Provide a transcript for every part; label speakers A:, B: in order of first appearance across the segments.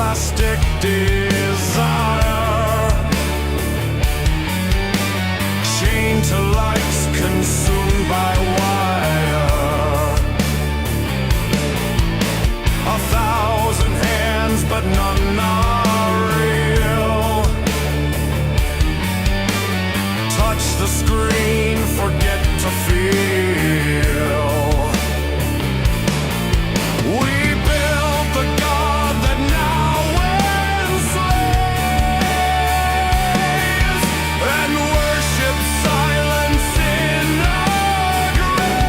A: plastic desire, chained to lights consumed by wire. 1,000 hands, but none are real. Touch the screen, forget to feel. We built the God that now enslaves, and worship silence in our grave.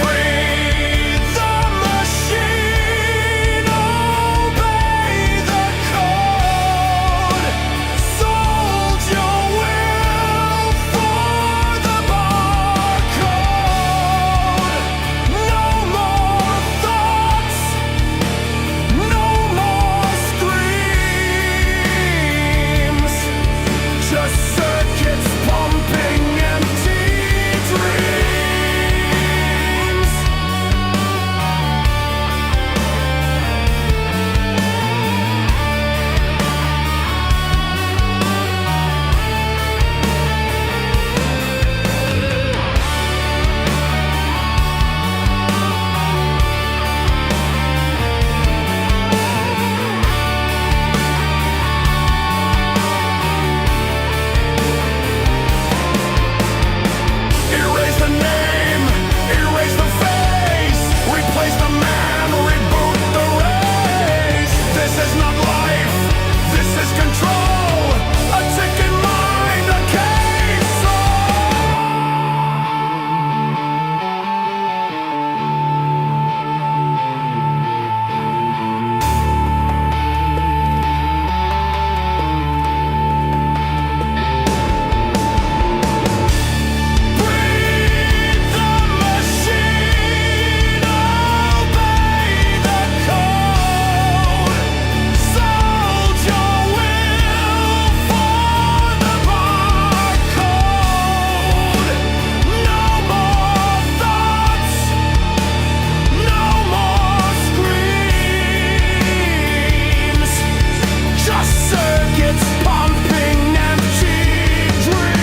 A: Breathe the machine, obey the code. Sold your will for the barcode. No more thoughts, no more screams, just circuits pumping empty dreams. Erase the name, erase the face, replace the man, reboot the race. This is not life, this is control. A ticking mind, a case breathe the machine, obey the code. Sold your will for the barcode. No more thoughts, no more screams, just circuits pumping empty dreams.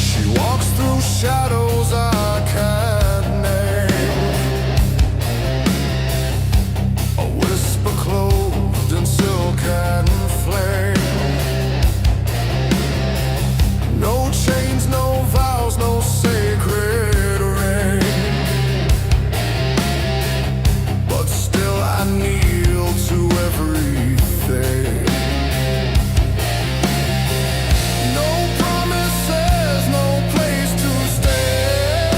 A: She walks through shadows I can't name, a whisper clothed in silk and flame. No chains, no vows, no sacred ring, but still I kneel to everything. No promises, no place to stay.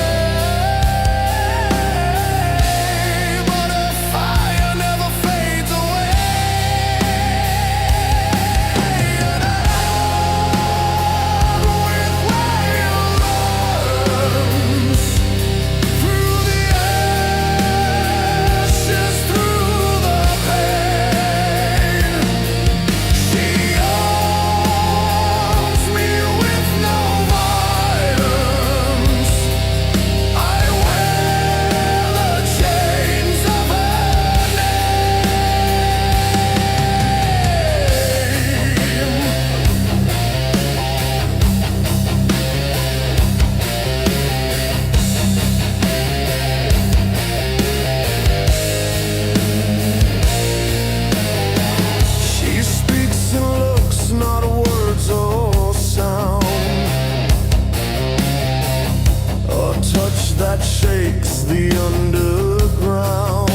A: touch that shakes the underground.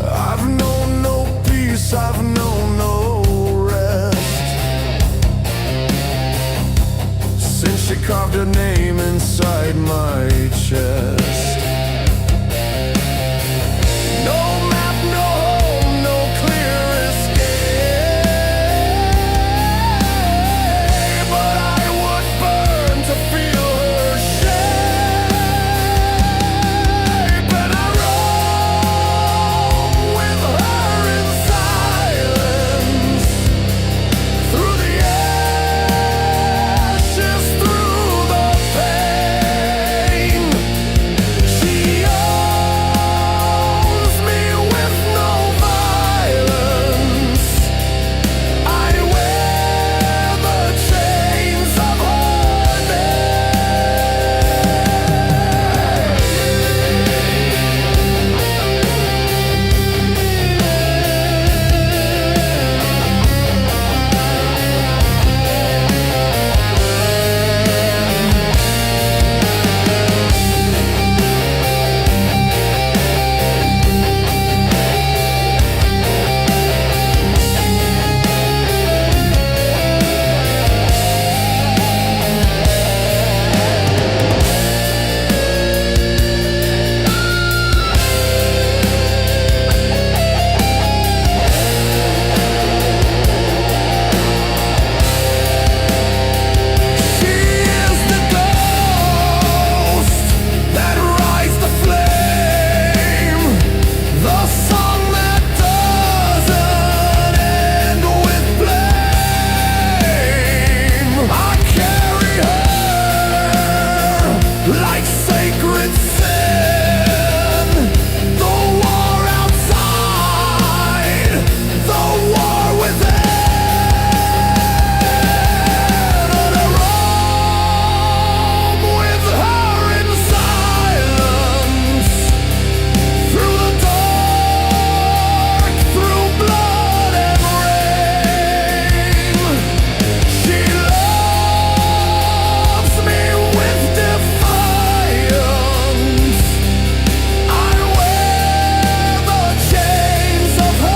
A: I've known no peace, I've known no rest, since she carved her name inside my chest. No map, no home, no clear escape, but I would burn to feel her shape. And I roam with her in silence, through the ashes, through the pain. She owns me with no violence. I wear the chains of her like sacred sin. The war outside, the war within. And I roam with her in silence, through the dark, through blood and rain. She loves me with defiance. I wear the chains of her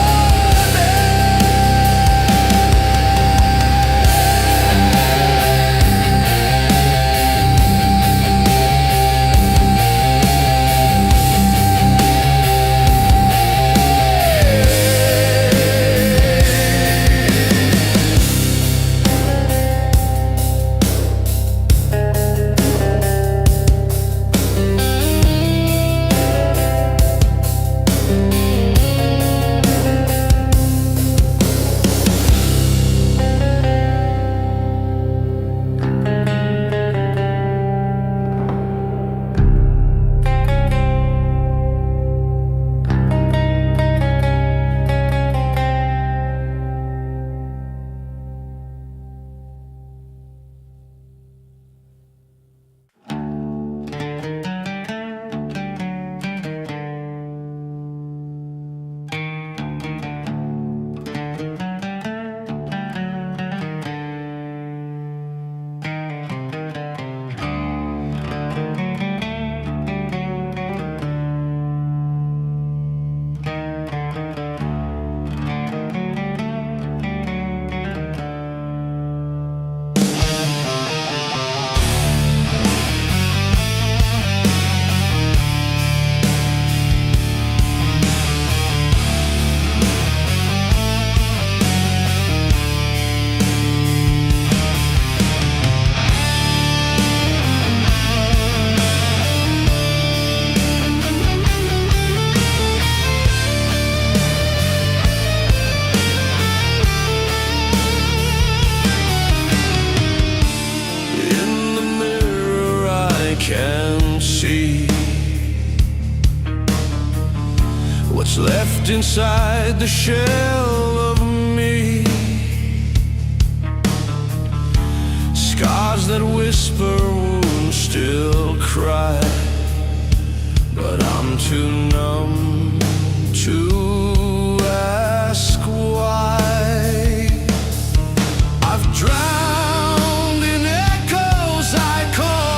A: left inside the shell of me. Scars that whisper, wounds still cry, but I'm too numb to ask why. I've drowned in echoes I call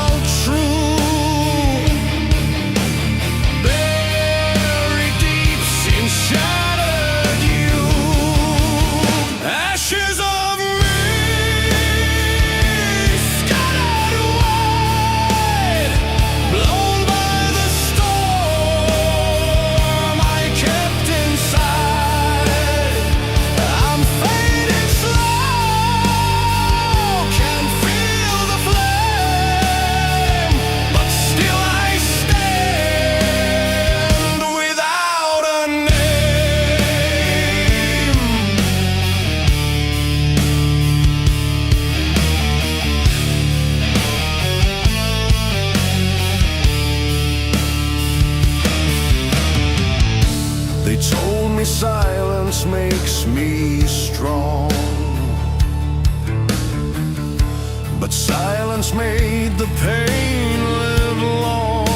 A: just made the pain live long.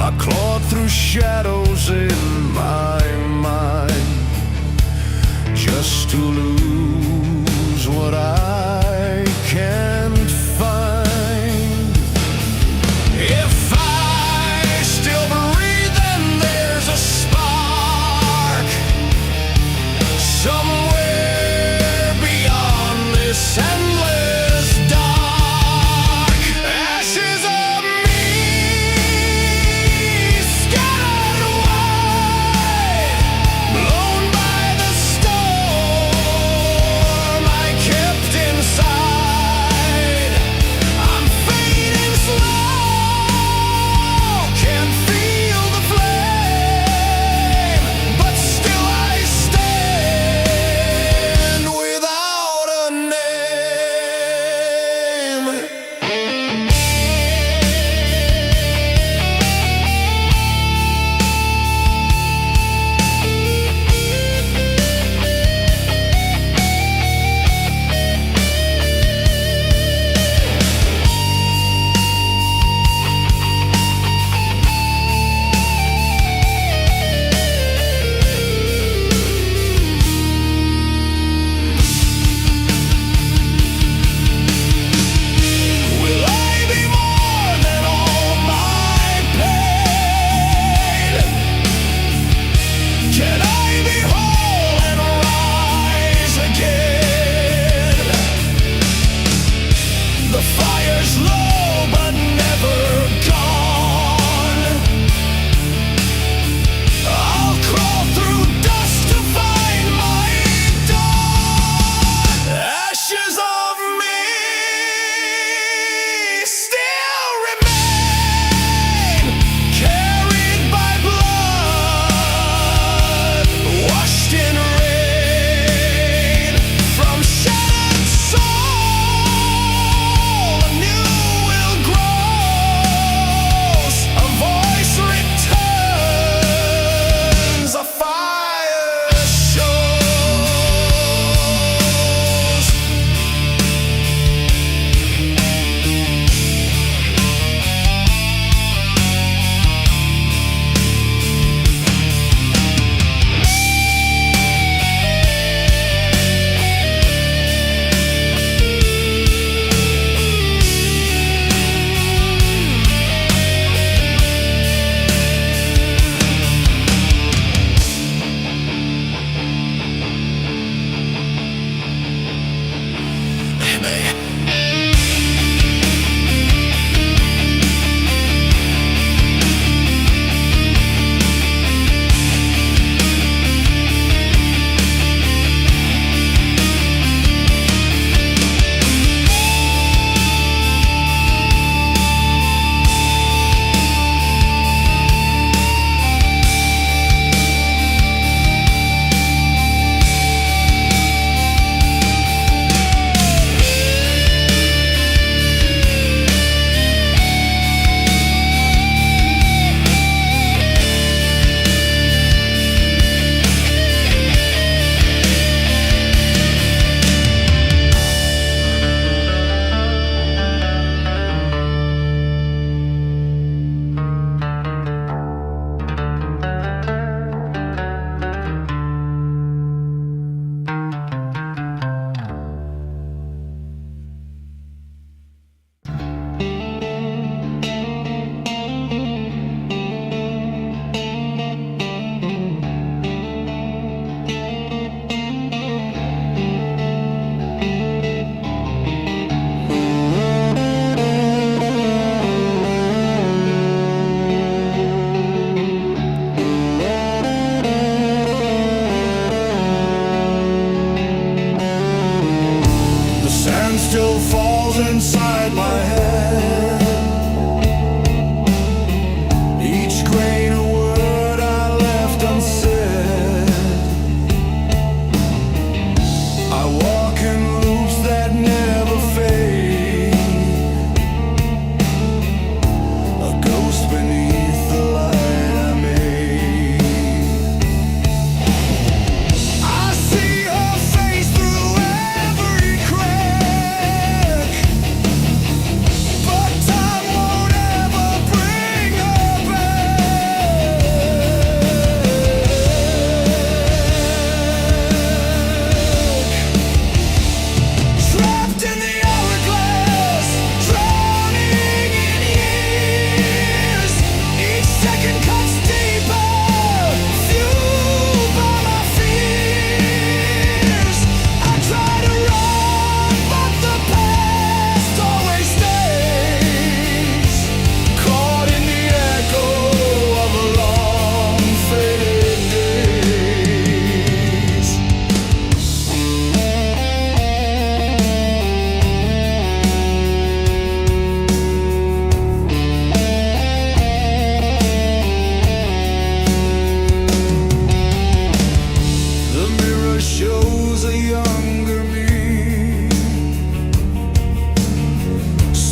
A: I clawed through shadows in my mind just to lose what I can't find. If I still breathe, then there's a spark somewhere beyond this endless dark. Ashes of me scattered away, blown by the storm I kept inside. I'm fading slow, can't feel the flame, but still I stand without a name. Will I be more than all my pain? Can I be whole and rise again? The fire's low but never gone. I'll crawl through dust to find my dawn. Ashes of me still remain, carried by blood, washed in rain. From shattered soul, a new will grows. A voice returns, a fire shows. The sand still falls inside my head. Each grain of word I left unsaid. I walk in loops that never fade. A ghost beneath the light I made. I see her face through every crack.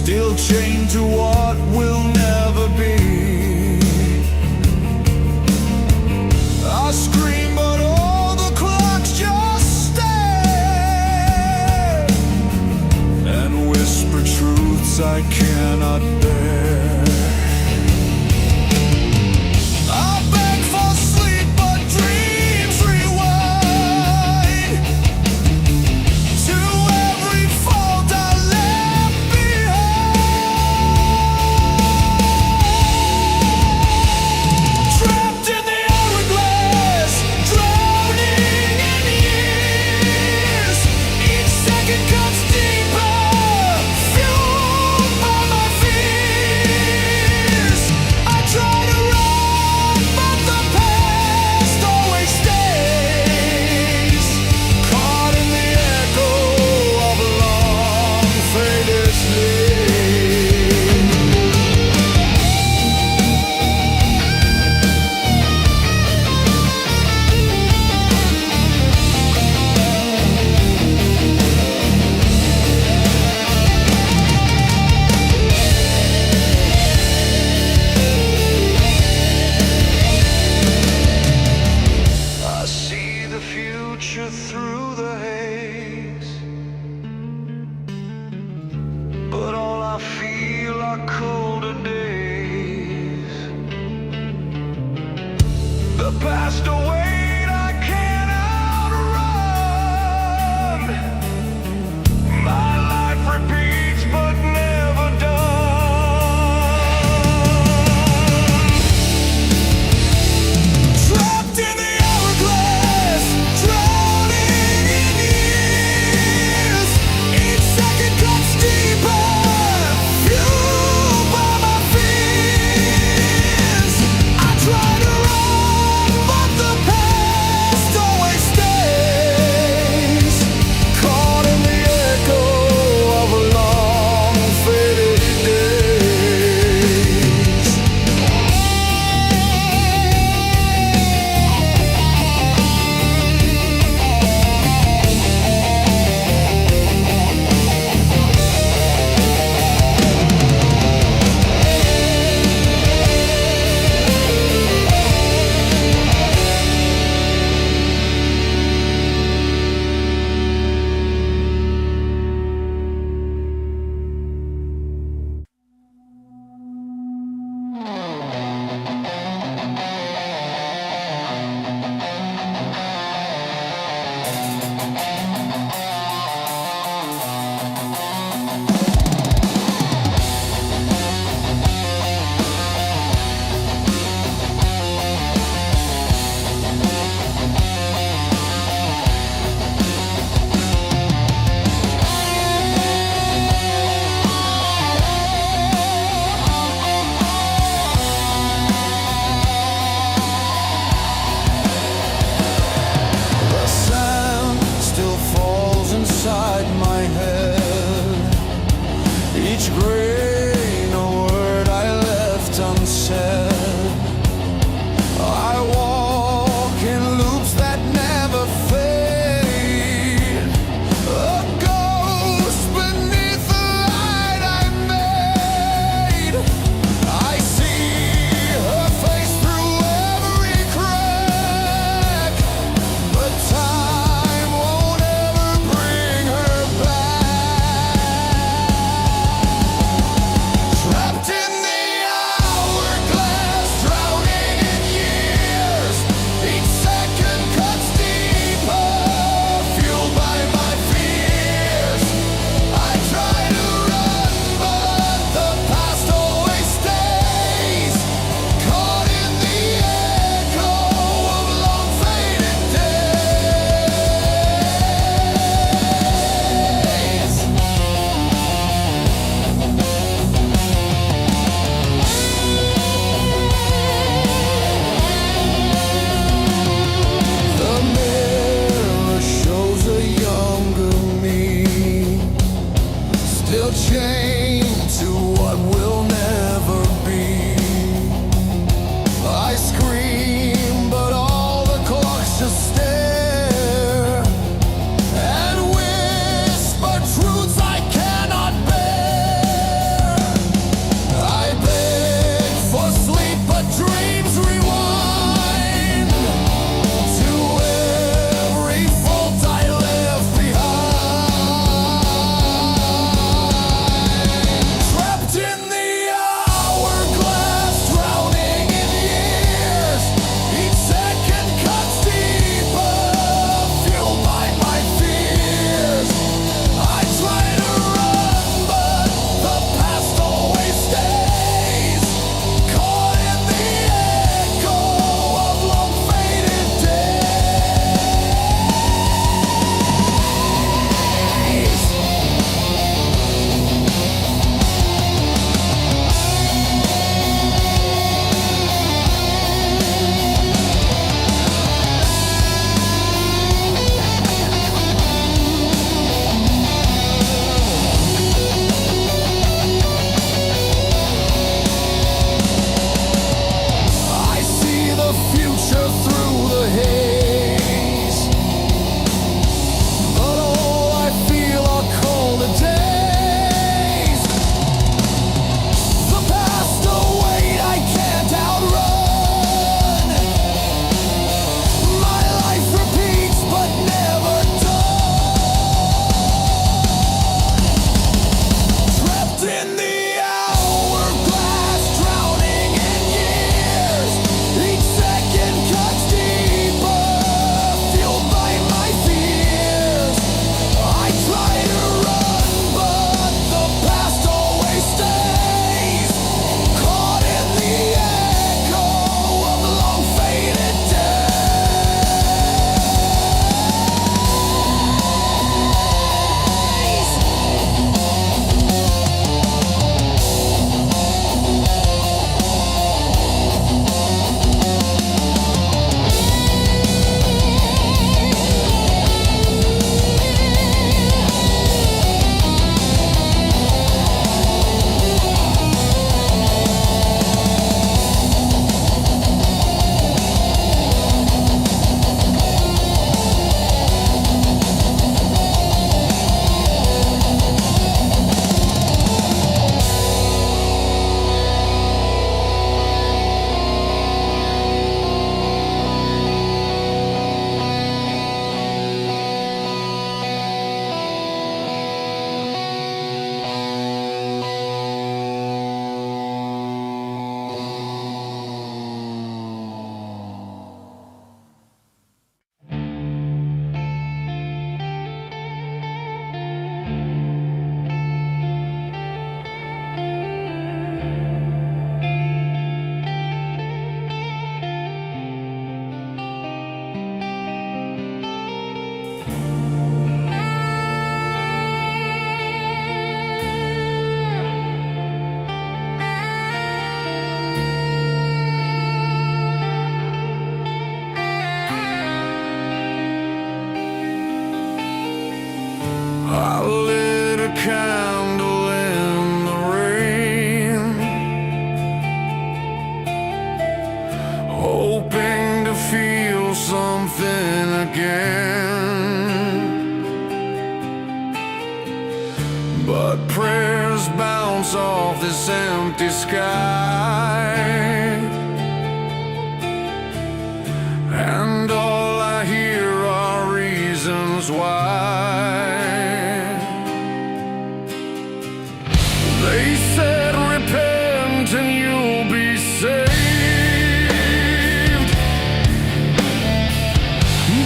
A: still chained to what will never be. I scream, but all the clocks just stare and whisper truths I cannot bear. I beg for sleep, but dreams rewind to every fault I left behind. Trapped in the hourglass, drowning in years. Each second cuts deeper, fueled by my fears. I try to run, but the past always stays, caught in the echo of a long faded sleep. I see the future through the haze, but all I feel are colder days. The past await I can't outrun. My life repeats but never done. Trapped in the hourglass, drowning in years. Each second cuts deeper, fueled by my fears. I try to run, but the past always stays, caught in the echo of a long faded days. The sand still falls inside my head. Each grain a word I left unsaid. I walk in loops that never fade, a ghost beneath the light I made. I see her face through every crack, but time won't ever bring her back. Trapped in the hourglass, drowning in years. Each second cuts deeper, fueled by my fears. I try to run, but the past always stays, caught in the echo of long faded days. The mirror shows a younger me, still chained to what will never be. I scream, but all the clocks just stare and whisper truths I cannot bear. but prayers bounce off this empty sky, and all I hear are reasons why. They said repent and you'll be saved,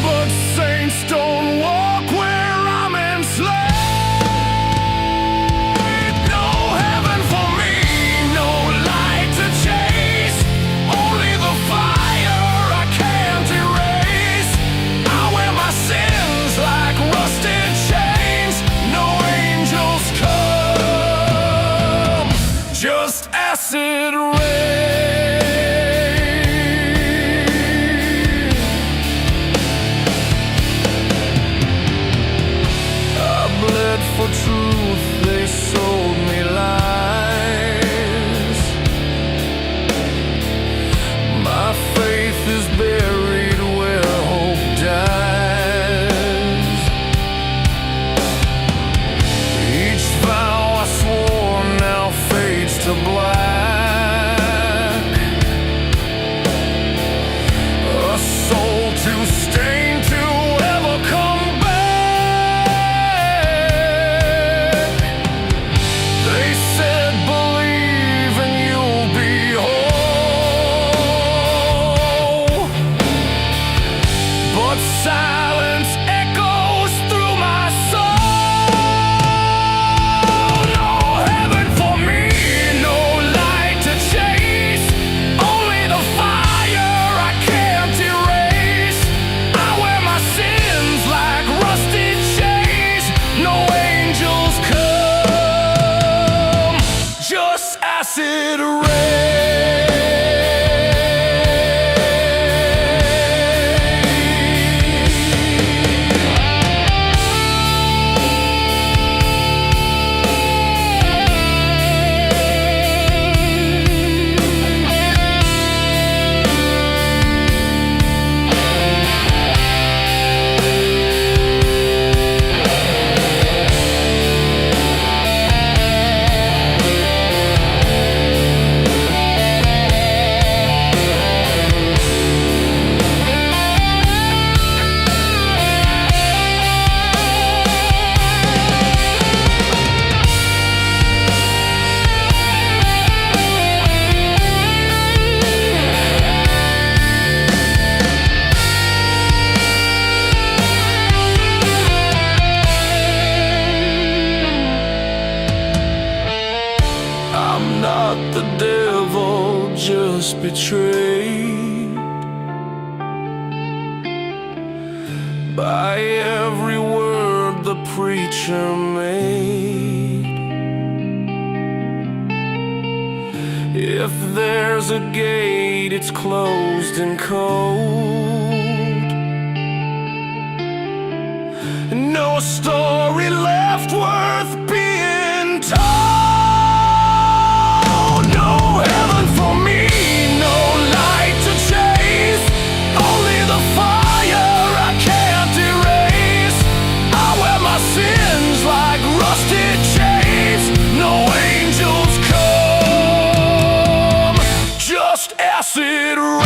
A: but saints don't walk where I'm enslaved. No heaven for me, no light to chase, only the fire I can't erase. I wear my sins like rusted chains, no angels come, just acid rain. For truth, they sold me lies. My faith is buried where hope dies. Each vow I swore now fades to black. A soul too stained to ever come back. They said believe and you'll be whole, but silence echoes through my soul. No heaven for me, no light to chase, only the fire I can't erase. I wear my sins like rusted chains, no angels come, just acid rain. I'm not the devil, just betrayed by every word the preacher made. If there's a gate, it's closed and cold. No story left worth being told. No heaven for me, no light to chase, only the fire I can't erase. I wear my sins like rusted chains, no angels come, just acid rain.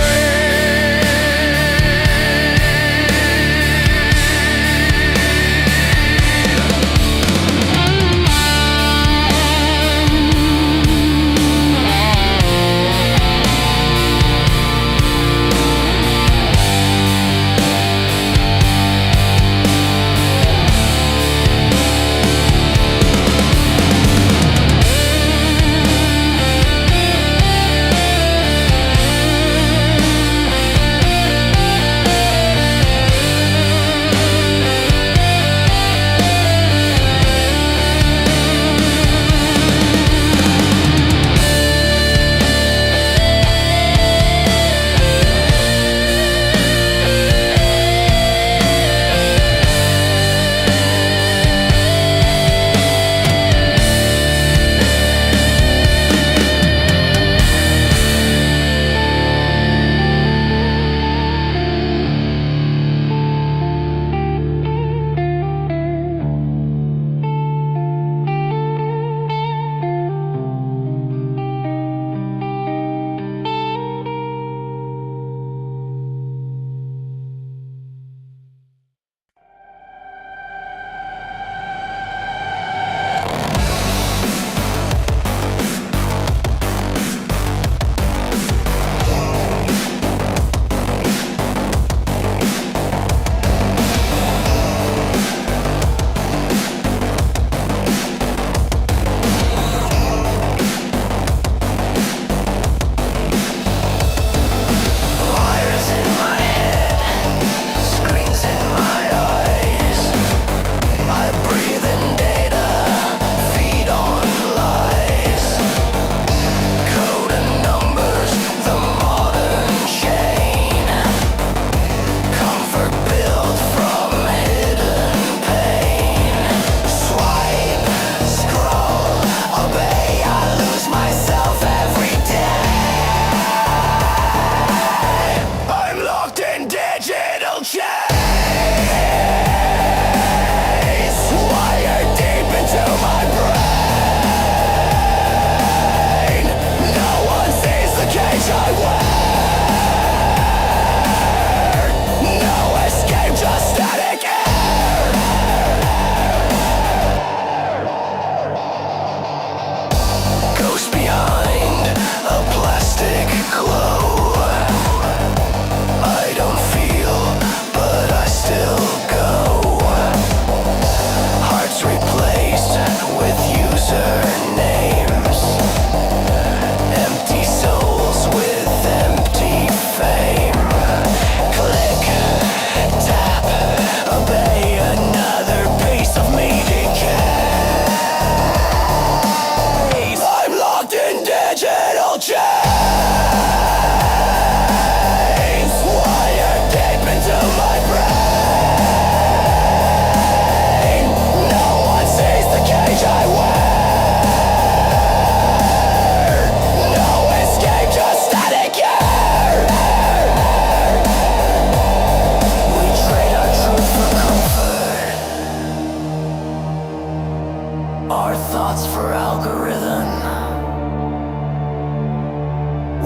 A: the rhythm.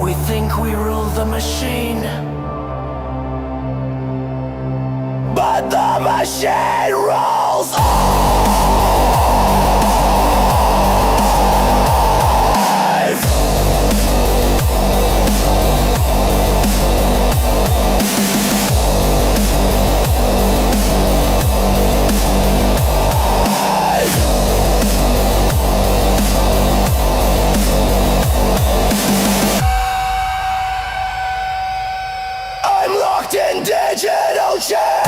A: We think we rule the machine, but the machine rules in digital chains.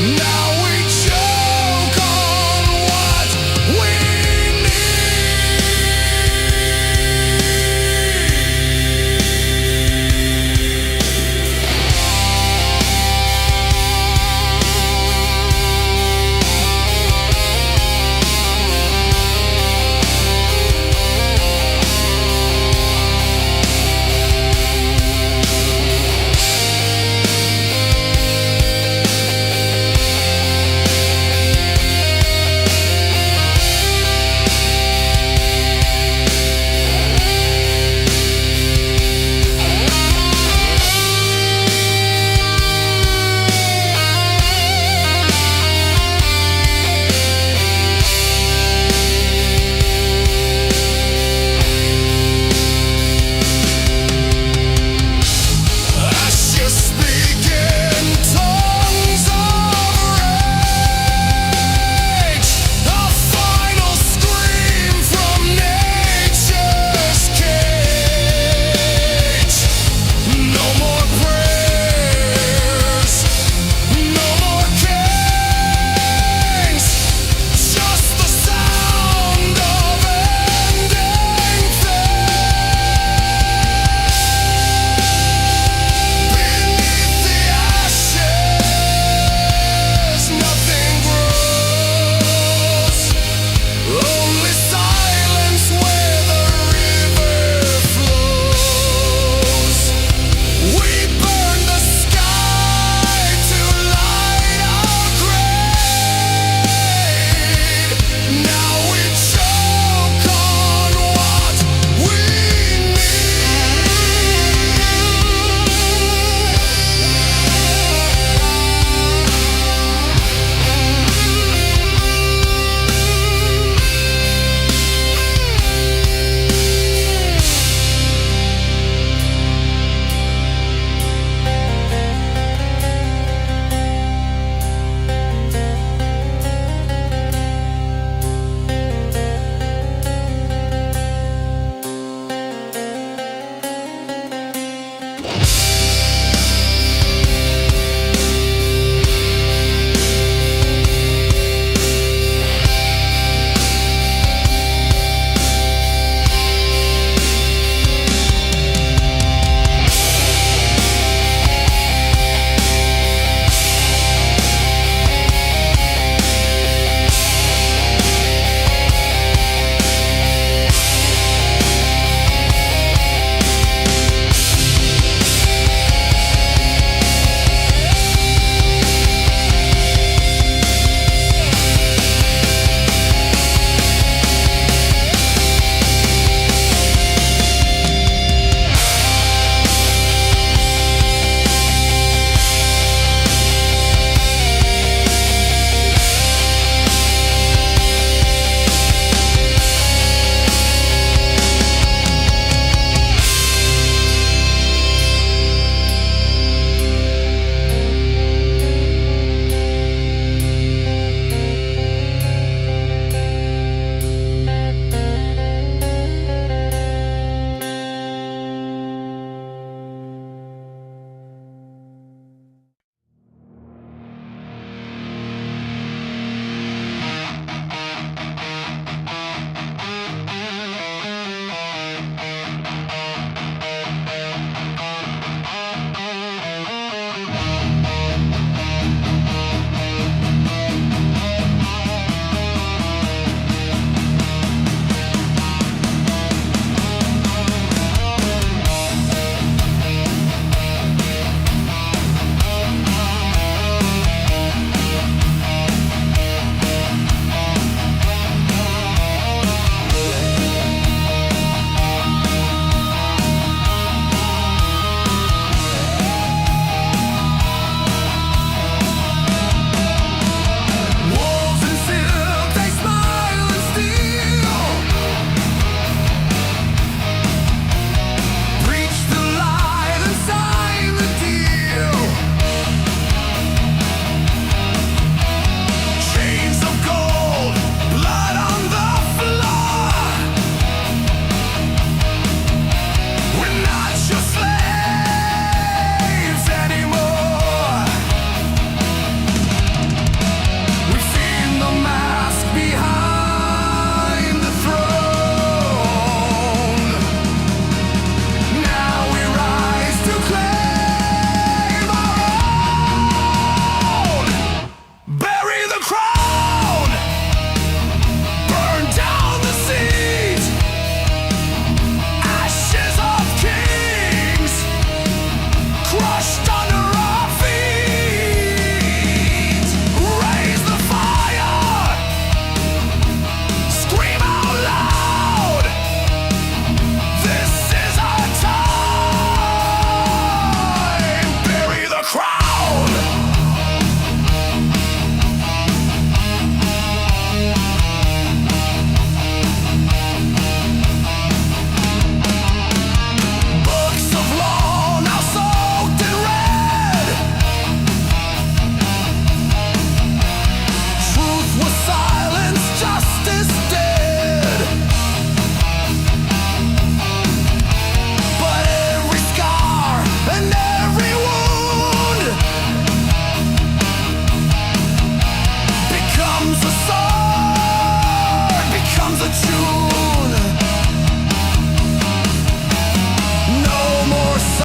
A: No!